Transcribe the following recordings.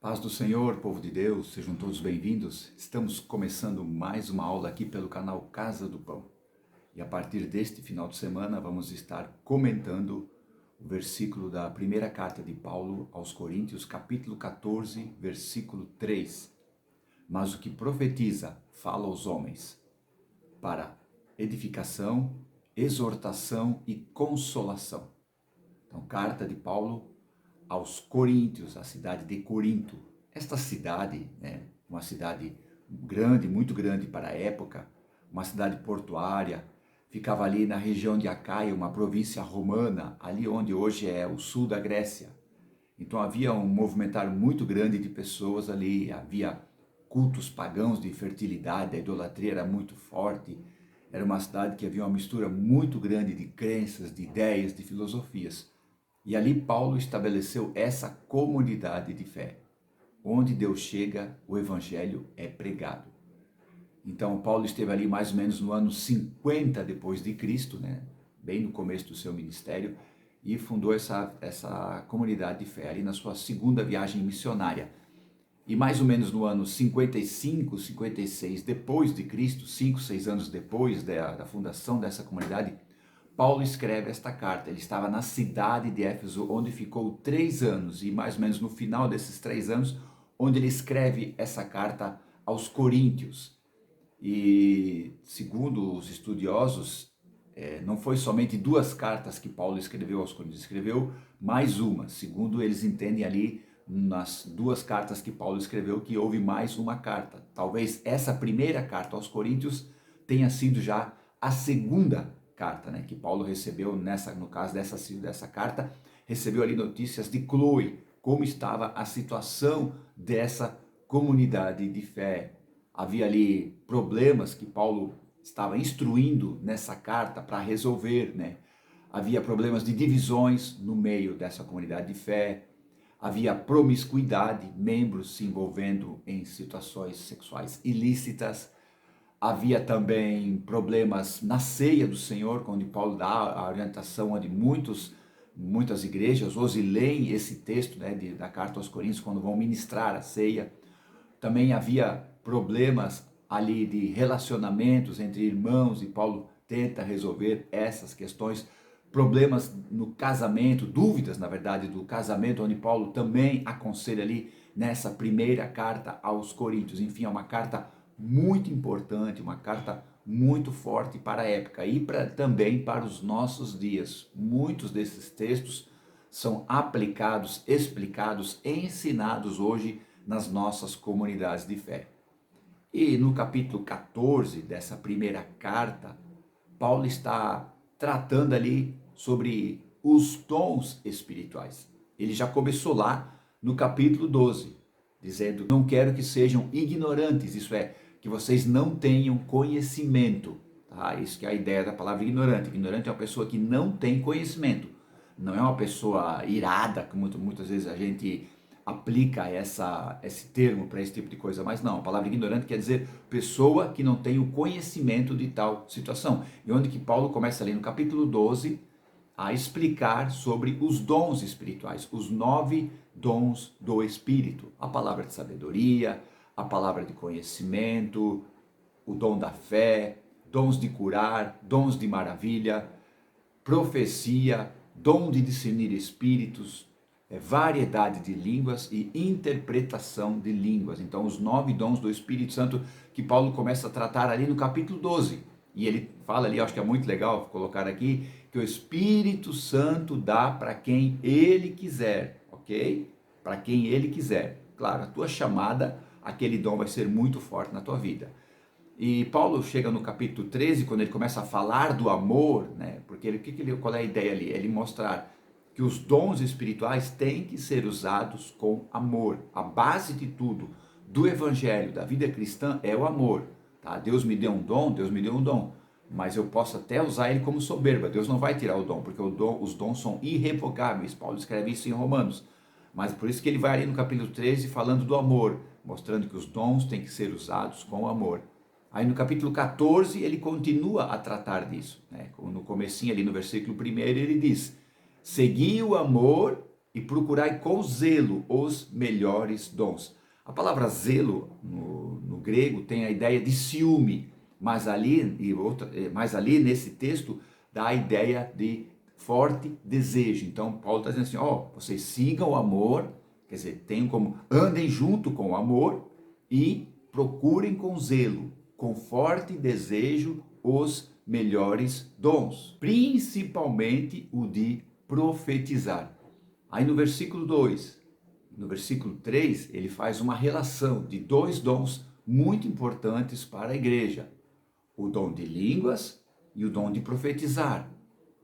Paz do Senhor, povo de Deus, sejam todos bem-vindos. Estamos começando mais uma aula aqui pelo canal Casa do Pão. E a partir deste final de semana vamos estar comentando o versículo da primeira carta de Paulo aos Coríntios, capítulo 14, versículo 3. Mas o que profetiza fala aos homens para edificação, exortação e consolação. Então, carta de Paulo aos Coríntios, a cidade de Corinto. Esta cidade, uma cidade grande, muito grande para a época, uma cidade portuária, ficava ali na região de Acaia, uma província romana, ali onde hoje é o sul da Grécia. Então havia um movimentar muito grande de pessoas ali, havia cultos pagãos de fertilidade, a idolatria era muito forte, era uma cidade que havia uma mistura muito grande de crenças, de ideias, de filosofias. E ali Paulo estabeleceu essa comunidade de fé. Onde Deus chega, o evangelho é pregado. Então Paulo esteve ali mais ou menos no ano 50 depois de Cristo, bem no começo do seu ministério, e fundou essa comunidade de fé ali na sua segunda viagem missionária. E mais ou menos no ano 55, 56 depois de Cristo, 5, 6 anos depois da fundação dessa comunidade, Paulo escreve esta carta. Ele estava na cidade de Éfeso, onde ficou 3 anos, e mais ou menos no final desses 3 anos, onde ele escreve essa carta aos Coríntios. E segundo os estudiosos, não foi somente 2 cartas que Paulo escreveu aos Coríntios, escreveu mais uma. Segundo eles entendem ali, nas 2 cartas que Paulo escreveu, que houve mais uma carta. Talvez essa primeira carta aos Coríntios tenha sido já a segunda carta, que Paulo recebeu no caso dessa carta, recebeu ali notícias de Cloe, como estava a situação dessa comunidade de fé. Havia ali problemas que Paulo estava instruindo nessa carta para resolver, Havia problemas de divisões no meio dessa comunidade de fé, havia promiscuidade, membros se envolvendo em situações sexuais ilícitas, havia também problemas na ceia do Senhor, onde Paulo dá a orientação onde muitas igrejas hoje leem esse texto da carta aos Coríntios quando vão ministrar a ceia. Também havia problemas ali de relacionamentos entre irmãos e Paulo tenta resolver essas questões. Problemas no casamento, dúvidas na verdade do casamento, onde Paulo também aconselha ali nessa primeira carta aos Coríntios. Enfim, é uma carta muito importante, uma carta muito forte para a época e também para os nossos dias. Muitos desses textos são aplicados, explicados, ensinados hoje nas nossas comunidades de fé. E no capítulo 14 dessa primeira carta, Paulo está tratando ali sobre os dons espirituais. Ele já começou lá no capítulo 12, dizendo: não quero que sejam ignorantes, isso é, que vocês não tenham conhecimento. Tá? Isso que é a ideia da palavra ignorante. Ignorante é uma pessoa que não tem conhecimento. Não é uma pessoa irada, que muitas vezes a gente aplica esse termo para esse tipo de coisa, mas não, a palavra ignorante quer dizer pessoa que não tem o conhecimento de tal situação. E onde que Paulo começa ali no capítulo 12 a explicar sobre os dons espirituais, os 9 dons do Espírito. A palavra de sabedoria, a palavra de conhecimento, o dom da fé, dons de curar, dons de maravilha, profecia, dom de discernir espíritos, variedade de línguas e interpretação de línguas. Então, os 9 dons do Espírito Santo que Paulo começa a tratar ali no capítulo 12. E ele fala ali, acho que é muito legal colocar aqui, que o Espírito Santo dá para quem ele quiser, ok? Para quem ele quiser. Claro, a tua chamada, aquele dom vai ser muito forte na tua vida. E Paulo chega no capítulo 13, quando ele começa a falar do amor, porque qual é a ideia ali? Ele mostrar que os dons espirituais têm que ser usados com amor. A base de tudo, do evangelho, da vida cristã, é o amor. Tá? Deus me deu um dom, mas eu posso até usar ele como soberba. Deus não vai tirar o dom, porque os dons são irrevogáveis. Paulo escreve isso em Romanos. Mas por isso que ele vai ali no capítulo 13 falando do amor, mostrando que os dons têm que ser usados com amor. Aí no capítulo 14 ele continua a tratar disso. No comecinho ali no versículo 1 ele diz: segui o amor e procurai com zelo os melhores dons. A palavra zelo no grego tem a ideia de ciúme, mas ali nesse texto dá a ideia de forte desejo. Então Paulo está dizendo assim, vocês sigam o amor, quer dizer, andem junto com o amor e procurem com zelo, com forte desejo, os melhores dons, principalmente o de profetizar. Aí no versículo 2, no versículo 3, ele faz uma relação de dois dons muito importantes para a igreja: o dom de línguas e o dom de profetizar,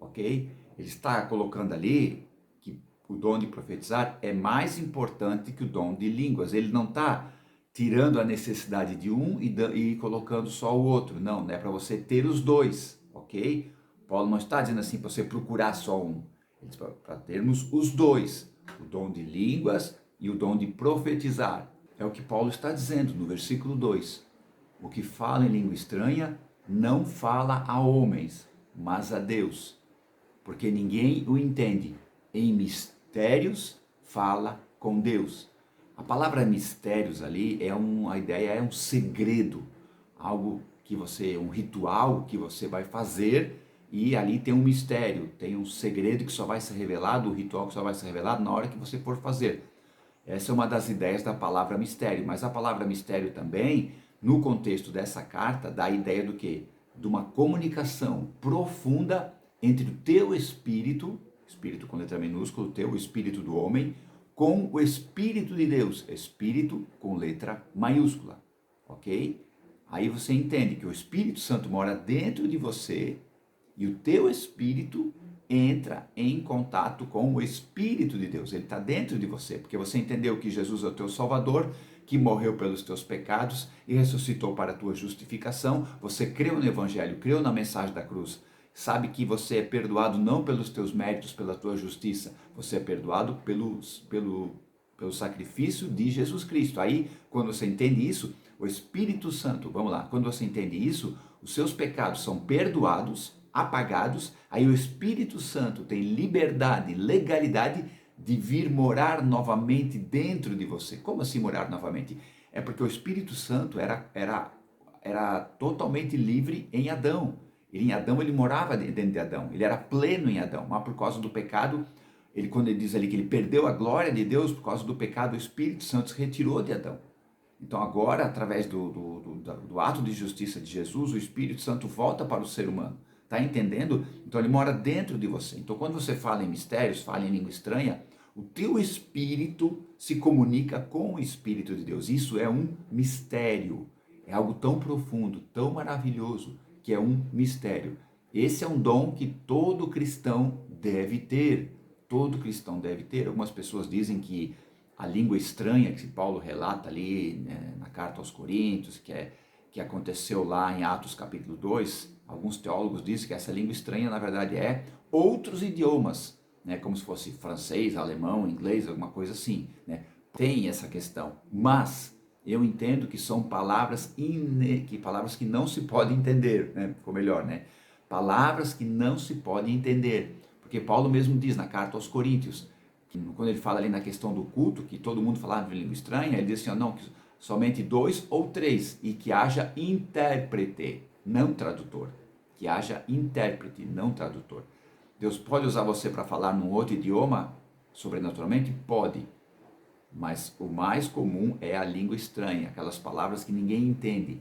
ok? Ele está colocando ali que o dom de profetizar é mais importante que o dom de línguas. Ele não está tirando a necessidade de um e colocando só o outro. Não, é para você ter os dois, ok? Paulo não está dizendo assim para você procurar só um. Ele diz para termos os dois, o dom de línguas e o dom de profetizar. É o que Paulo está dizendo no versículo 2. O que fala em língua estranha não fala a homens, mas a Deus, porque ninguém o entende. Em mistérios fala com Deus. A palavra mistérios ali a ideia é um segredo, algo que um ritual que você vai fazer, e ali tem um mistério, tem um segredo que só vai ser revelado, o ritual que só vai ser revelado na hora que você for fazer. Essa é uma das ideias da palavra mistério, mas a palavra mistério também, no contexto dessa carta, dá a ideia do quê? De uma comunicação profunda entre o teu espírito, espírito com letra minúscula, o teu espírito do homem, com o Espírito de Deus, Espírito com letra maiúscula, ok? Aí você entende que o Espírito Santo mora dentro de você e o teu espírito entra em contato com o Espírito de Deus. Ele está dentro de você, porque você entendeu que Jesus é o teu Salvador, que morreu pelos teus pecados e ressuscitou para a tua justificação. Você creu no Evangelho, creu na mensagem da cruz. Sabe que você é perdoado não pelos teus méritos, pela tua justiça. Você é perdoado pelo sacrifício de Jesus Cristo. Aí, quando você entende isso, o Espírito Santo, vamos lá, quando você entende isso, os seus pecados são perdoados, apagados, aí o Espírito Santo tem liberdade, legalidade de vir morar novamente dentro de você. Como assim morar novamente? É porque o Espírito Santo era totalmente livre em Adão. Em Adão ele morava dentro de Adão, ele era pleno em Adão, mas por causa do pecado, quando ele diz ali que ele perdeu a glória de Deus por causa do pecado, o Espírito Santo se retirou de Adão. Então agora, através do ato de justiça de Jesus, o Espírito Santo volta para o ser humano. Está entendendo? Então ele mora dentro de você. Então quando você fala em mistérios, fala em língua estranha, o teu espírito se comunica com o Espírito de Deus. Isso é um mistério. É algo tão profundo, tão maravilhoso, que é um mistério. Esse é um dom que todo cristão deve ter. Todo cristão deve ter. Algumas pessoas dizem que a língua estranha que Paulo relata ali, né, na carta aos Coríntios, que aconteceu lá em Atos capítulo 2, alguns teólogos dizem que essa língua estranha na verdade é outros idiomas, né, como se fosse francês, alemão, inglês, alguma coisa assim, né? Tem essa questão, mas eu entendo que são palavras que não se podem entender, né? Ficou melhor, né? Palavras que não se podem entender, porque Paulo mesmo diz na carta aos Coríntios, quando ele fala ali na questão do culto, que todo mundo falava de língua estranha, ele diz assim, não, que somente 2 ou 3, e que haja intérprete, não tradutor. Que haja intérprete, não tradutor. Deus pode usar você para falar num outro idioma, sobrenaturalmente? Pode. Mas o mais comum é a língua estranha, aquelas palavras que ninguém entende.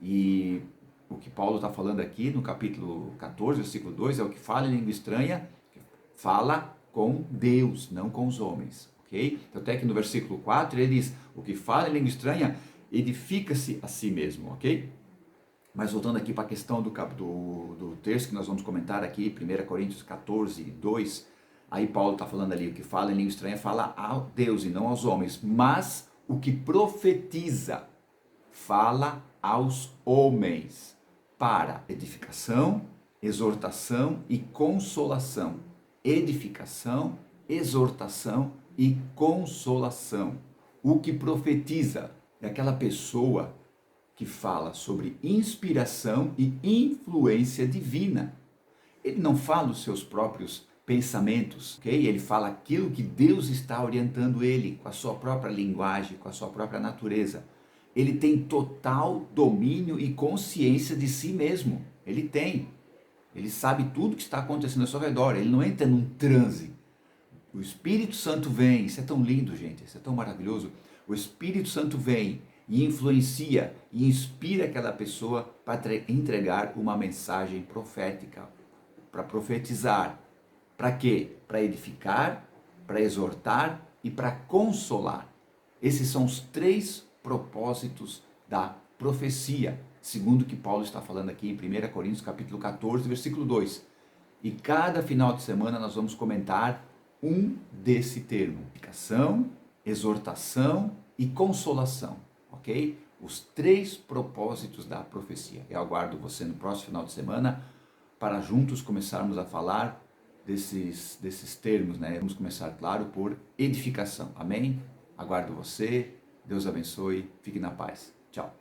E o que Paulo está falando aqui no capítulo 14, versículo 2, é o que fala em língua estranha, fala com Deus, não com os homens, ok? Então, até que no versículo 4 ele diz, o que fala em língua estranha edifica-se a si mesmo, ok? Mas voltando aqui para a questão do texto que nós vamos comentar aqui, 1 Coríntios 14, 2, aí Paulo está falando ali, o que fala em língua estranha fala a Deus e não aos homens, mas o que profetiza fala aos homens, para edificação, exortação e consolação. Edificação, exortação e consolação. O que profetiza é aquela pessoa que fala sobre inspiração e influência divina. Ele não fala os seus próprios pensamentos, ok? Ele fala aquilo que Deus está orientando ele, com a sua própria linguagem, com a sua própria natureza. Ele tem total domínio e consciência de si mesmo. Ele tem. Ele sabe tudo que está acontecendo ao seu redor. Ele não entra num transe. O Espírito Santo vem. Isso é tão lindo, gente. Isso é tão maravilhoso. O Espírito Santo vem e influencia e inspira aquela pessoa para entregar uma mensagem profética, para profetizar. Para quê? Para edificar, para exortar e para consolar. Esses são os três propósitos da profecia, segundo o que Paulo está falando aqui em 1 Coríntios capítulo 14, versículo 2. E cada final de semana nós vamos comentar um desse termo: edificação, exortação e consolação, ok? Os três propósitos da profecia. Eu aguardo você no próximo final de semana para juntos começarmos a falar desses termos, né? Vamos começar, claro, por edificação. Amém? Aguardo você. Deus abençoe. Fique na paz. Tchau.